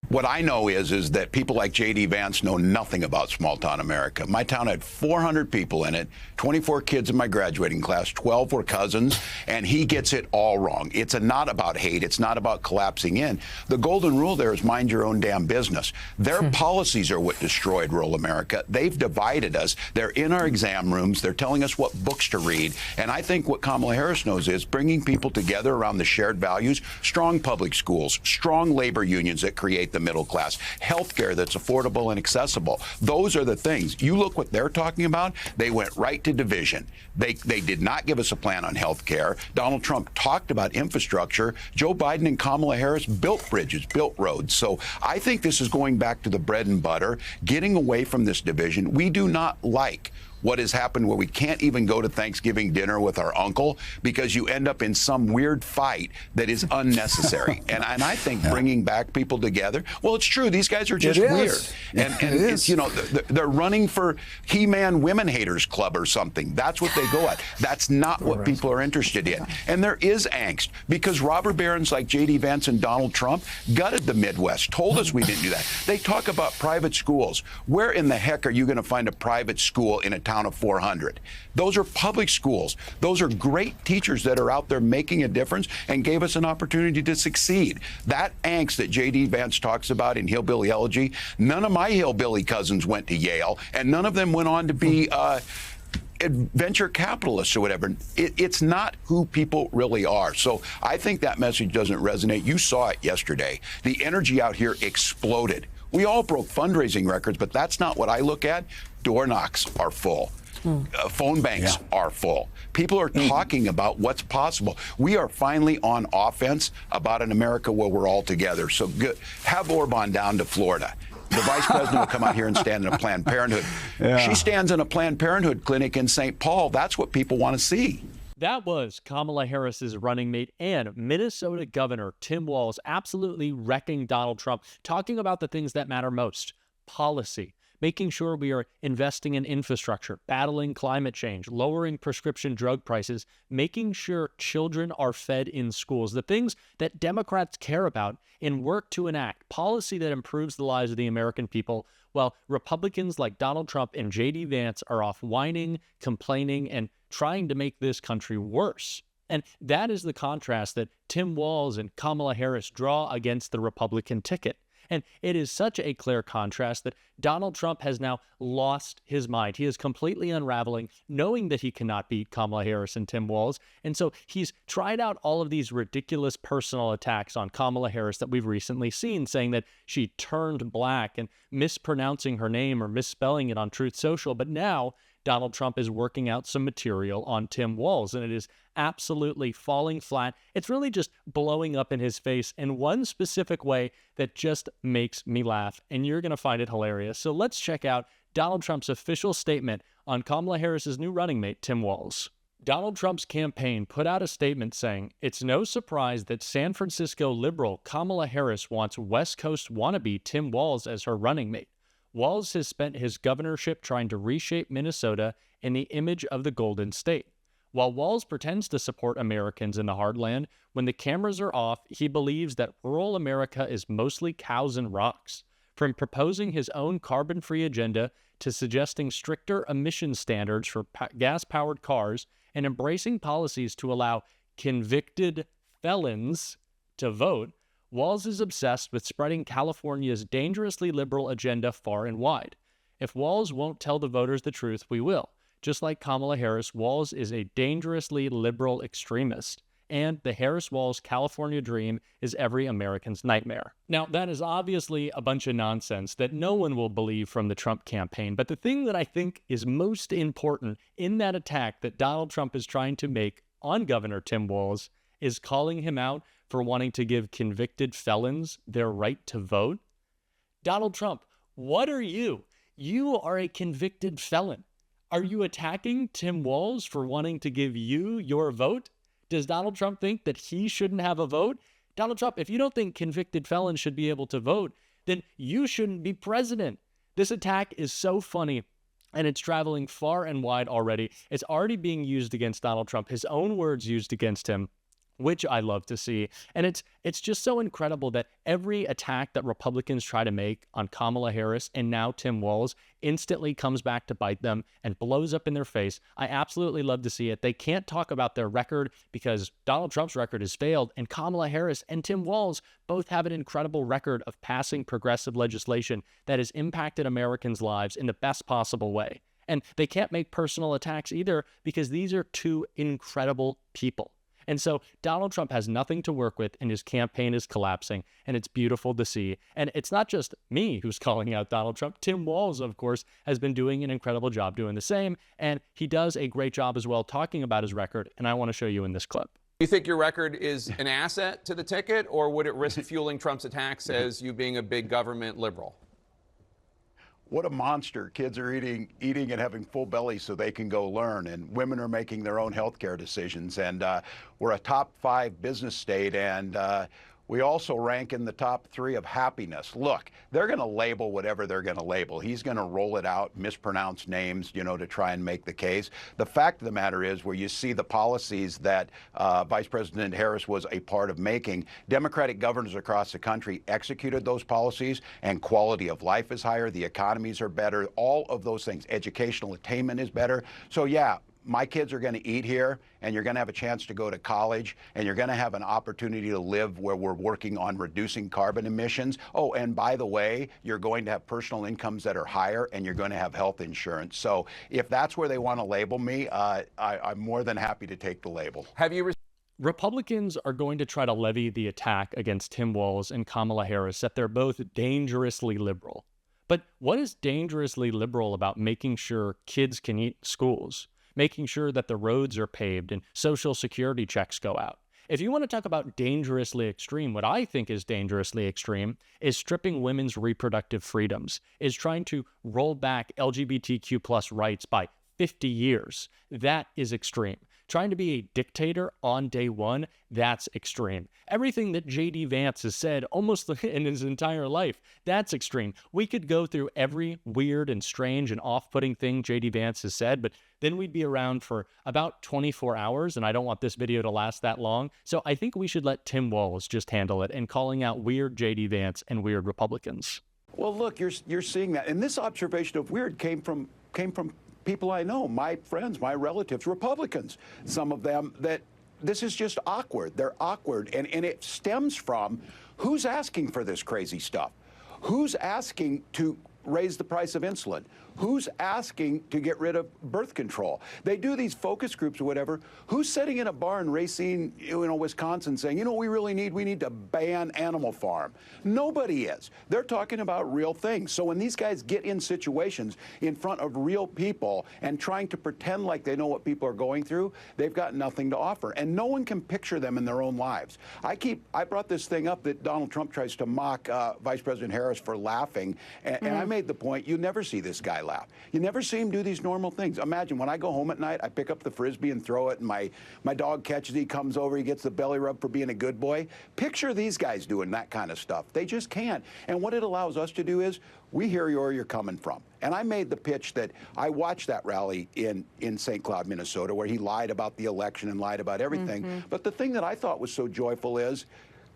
What I know is that people like J.D. Vance know nothing about small-town America. My town had 400 people in it, 24 kids in my graduating class, 12 were cousins, and he gets it all wrong. It's not about hate. It's not about collapsing in. The golden rule there is mind your own damn business. Their policies are what destroyed rural America. They've divided us. They're in our exam rooms. They're telling us what books to read. And I think what Kamala Harris knows is bringing people together around the shared values, strong public schools, strong labor unions that create the middle class, health care that's affordable and accessible. Those are the things. You look what they're talking about. They went right to division. They did not give us a plan on health care. Donald Trump talked about infrastructure. Joe Biden and Kamala Harris built bridges, built roads. So I think this is going back to the bread and butter, getting away from this division. We do not like what has happened where we can't even go to Thanksgiving dinner with our uncle because you end up in some weird fight that is unnecessary. and I think bringing back people together, well, it's true. These guys are just weird. And it's, you know, they're running for He-Man Women Haters Club or something. That's what they go at. That's not what people are interested in. And there is angst because robber barons like J.D. Vance and Donald Trump gutted the Midwest, told us we didn't do that. They talk about private schools. Where in the heck are you going to find a private school in a town of 400? Those are public schools. Those are great teachers that are out there making a difference and gave us an opportunity to succeed. That angst that J.D. Vance talks about in Hillbilly Elegy, none of my hillbilly cousins went to Yale, and none of them went on to be venture capitalists or whatever. It's not who people really are. So I think that message doesn't resonate. You saw it yesterday. The energy out here exploded. We all broke fundraising records, but that's not what I look at. Door knocks are full. Phone banks are full. People are talking about what's possible. We are finally on offense about an America where we're all together. So good. Have Orban down to Florida. The vice president will come out here and stand in a Planned Parenthood. She stands in a Planned Parenthood clinic in St. Paul. That's what people want to see. That was Kamala Harris's running mate and Minnesota Governor Tim Walz absolutely wrecking Donald Trump, talking about the things that matter most: policy, making sure we are investing in infrastructure, battling climate change, lowering prescription drug prices, making sure children are fed in schools, the things that Democrats care about and work to enact, policy that improves the lives of the American people, while Republicans like Donald Trump and J.D. Vance are off whining, complaining, and trying to make this country worse. And that is the contrast that Tim Walz and Kamala Harris draw against the Republican ticket. And it is such a clear contrast that Donald Trump has now lost his mind. He is completely unraveling, knowing that he cannot beat Kamala Harris and Tim Walz. And so he's tried out all of these ridiculous personal attacks on Kamala Harris that we've recently seen, saying that she turned black and mispronouncing her name or misspelling it on Truth Social. But now Donald Trump is working out some material on Tim Walz, and it is absolutely falling flat. It's really just blowing up in his face in one specific way that just makes me laugh, and you're going to find it hilarious. So let's check out Donald Trump's official statement on Kamala Harris's new running mate, Tim Walz. Donald Trump's campaign put out a statement saying, "It's no surprise that San Francisco liberal Kamala Harris wants West Coast wannabe Tim Walz as her running mate. Walz has spent his governorship trying to reshape Minnesota in the image of the Golden State. While Walz pretends to support Americans in the heartland, when the cameras are off, he believes that rural America is mostly cows and rocks. From proposing his own carbon-free agenda to suggesting stricter emission standards for gas-powered cars and embracing policies to allow convicted felons to vote, Walz is obsessed with spreading California's dangerously liberal agenda far and wide. If Walz won't tell the voters the truth, we will. Just like Kamala Harris, Walz is a dangerously liberal extremist. And the Harris-Walz California dream is every American's nightmare." Now, that is obviously a bunch of nonsense that no one will believe from the Trump campaign. But the thing that I think is most important in that attack that Donald Trump is trying to make on Governor Tim Walz is calling him out for wanting to give convicted felons their right to vote. Donald Trump, what are you? You are a convicted felon. Are you attacking Tim Walz for wanting to give you your vote? Does Donald Trump think that he shouldn't have a vote? Donald Trump, if you don't think convicted felons should be able to vote, then you shouldn't be president. This attack is so funny, and it's traveling far and wide already. It's already being used against Donald Trump, his own words used against him. which I love to see. And it's just so incredible that every attack that Republicans try to make on Kamala Harris and now Tim Walz instantly comes back to bite them and blows up in their face. I absolutely love to see it. They can't talk about their record because Donald Trump's record has failed, and Kamala Harris and Tim Walz both have an incredible record of passing progressive legislation that has impacted Americans' lives in the best possible way. And they can't make personal attacks either because these are two incredible people. And so Donald Trump has nothing to work with, and his campaign is collapsing, and it's beautiful to see. And it's not just me who's calling out Donald Trump. Tim Walz, of course, has been doing an incredible job doing the same, and he does a great job as well talking about his record, and I want to show you in this clip. You think your record is an asset to the ticket, or would it risk fueling Trump's attacks as you being a big government liberal? What a monster. Kids are eating and having full bellies so they can go learn, and women are making their own healthcare decisions. And we're a top 5 business state, and we also rank in the top 3 of happiness. Look, they're going to label whatever they're going to label. He's going to roll it out, mispronounce names, to try and make the case. The fact of the matter is, where you see the policies that Vice President Harris was a part of making, Democratic governors across the country executed those policies, and quality of life is higher, the economies are better, all of those things. Educational attainment is better. So yeah, my kids are going to eat here, and you're going to have a chance to go to college, and you're going to have an opportunity to live where we're working on reducing carbon emissions. Oh, and by the way, you're going to have personal incomes that are higher, and you're going to have health insurance. So if that's where they want to label me, I'm more than happy to take the label. Republicans are going to try to levy the attack against Tim Walz and Kamala Harris that they're both dangerously liberal. But what is dangerously liberal about making sure kids can eat in schools? Making sure that the roads are paved and Social Security checks go out? If you want to talk about dangerously extreme, what I think is dangerously extreme is stripping women's reproductive freedoms, is trying to roll back LGBTQ plus rights by 50 years. That is extreme. Trying to be a dictator on day one, that's extreme. Everything that J.D. Vance has said almost in his entire life, that's extreme. We could go through every weird and strange and off-putting thing J.D. Vance has said, but then we'd be around for about 24 hours, and I don't want this video to last that long. So I think we should let Tim Walz just handle it and calling out weird J.D. Vance and weird Republicans. Well, look, you're seeing that. And this observation of weird came from people I know, my friends, my relatives, Republicans, some of them, that this is just awkward. They're awkward. And it stems from who's asking for this crazy stuff? Who's asking to raise the price of insulin? Who's asking to get rid of birth control? They do these focus groups or whatever. Who's sitting in a bar in Racine, Wisconsin saying, we really need to ban Animal Farm? Nobody is. They're talking about real things. So when these guys get in situations in front of real people and trying to pretend like they know what people are going through, they've got nothing to offer. And no one can picture them in their own lives. I brought this thing up that Donald Trump tries to mock Vice President Harris for laughing. And I made the point, you never see this guy laugh. You never see him do these normal things. Imagine when I go home at night, I pick up the Frisbee and throw it, and my dog catches it, he comes over, he gets the belly rub for being a good boy. Picture these guys doing that kind of stuff. They just can't. And what it allows us to do is, we hear where you're coming from. And I made the pitch that I watched that rally in St. Cloud, Minnesota, where he lied about the election and lied about everything. But the thing that I thought was so joyful is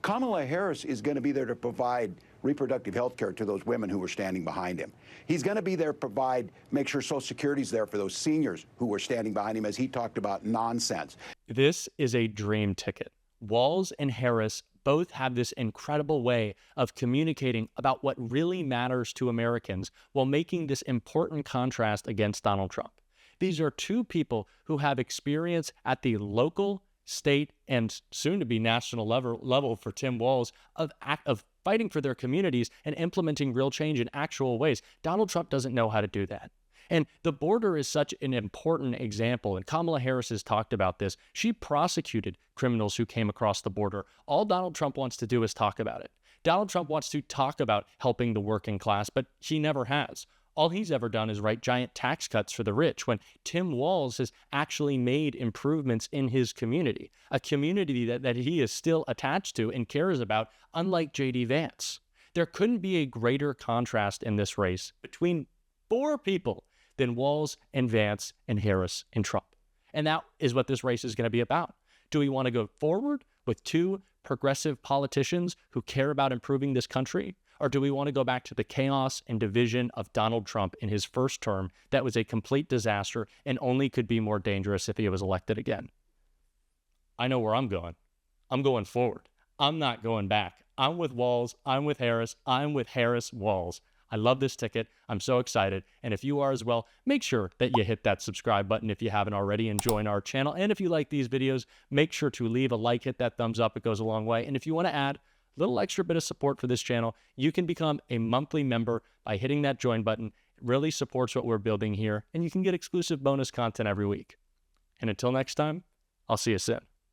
Kamala Harris is going to be there to provide reproductive health care to those women who were standing behind him. He's going to be there to make sure Social Security's there for those seniors who were standing behind him as he talked about nonsense. This is a dream ticket. Walz and Harris both have this incredible way of communicating about what really matters to Americans while making this important contrast against Donald Trump. These are two people who have experience at the local, state, and soon-to-be national level for Tim Walz of fighting for their communities and implementing real change in actual ways. Donald Trump doesn't know how to do that. And the border is such an important example, and Kamala Harris has talked about this. She prosecuted criminals who came across the border. All Donald Trump wants to do is talk about it. Donald Trump wants to talk about helping the working class, but he never has. All he's ever done is write giant tax cuts for the rich, when Tim Walz has actually made improvements in his community, a community that he is still attached to and cares about, unlike J.D. Vance. There couldn't be a greater contrast in this race between 4 people than Walz and Vance and Harris and Trump. And that is what this race is going to be about. Do we want to go forward, with two progressive politicians who care about improving this country? Or do we want to go back to the chaos and division of Donald Trump in his first term that was a complete disaster and only could be more dangerous if he was elected again? I know where I'm going. I'm going forward. I'm not going back. I'm with Walz. I'm with Harris. I'm with Harris Walz. I love this ticket. I'm so excited. And if you are as well, make sure that you hit that subscribe button if you haven't already and join our channel. And if you like these videos, make sure to leave a like, hit that thumbs up. It goes a long way. And if you want to add a little extra bit of support for this channel, you can become a monthly member by hitting that join button. It really supports what we're building here, and you can get exclusive bonus content every week. And until next time, I'll see you soon.